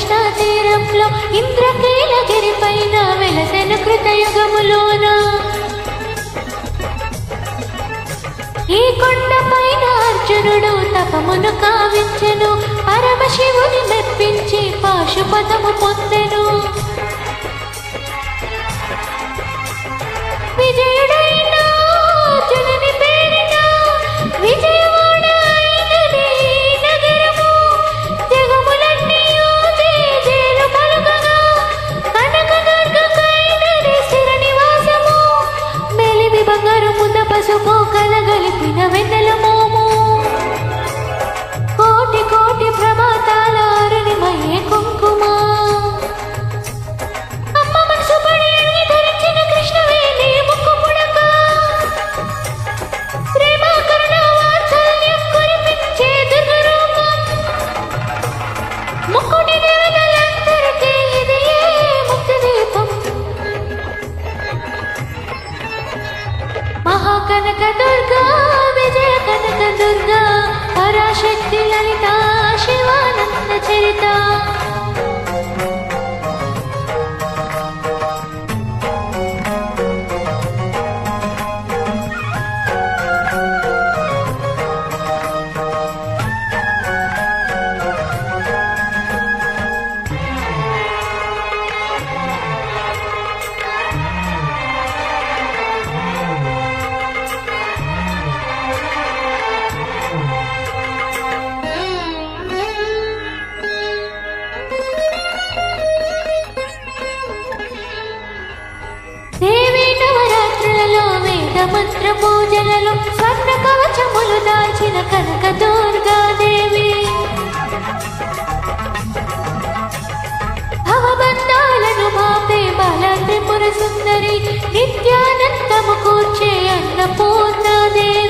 కృష్ణా తీరంలో ఇంద్రకీలగిరి పైన వెలసెను కృతయుగములోన ఈ కొండ పైన అర్జునుడు తపమును కావించెను పరమశివుని మెప్పించి పాశుపతము పొందెను విజయుడైన అర్జునుని పేరిట విజయవాడ అయినది నగరము జగములన్నీయు జయజయలు పలుకగా కనకదుర్గకైనది స్థిర నివాసము మెలిమి బంగారు ముద్ద పసుపు కలగలిపిన వెన్నెల మోము కోటి కోటి ప్రభాతాల అరుణిమయే కుంకుమ అమ్మ మనసు పడి అడిగి ధరించిన కృష్ణవేణి ముక్కు పుడక ప్రేమ కరుణ వాత్సల్యం కురిపించే దుర్గరూపం ముక్కుటి దేవతలందరికీ ఇది ముక్తి దీపం మహాకనక దుర్గా విజయ కనక దుర్గా పరాశక్తి లలిత శివానంద చరిత దేవి నవరాత్రులలో వేద మంత్ర పూజలలో స్వర్ణ కవచములు దాల్చిన కనక దుర్గాదేవి భవబంధాలను బాపే బాల త్రిపుర సుందరి నిత్యానందము కూర్చే అన్నపూర్ణాదేవి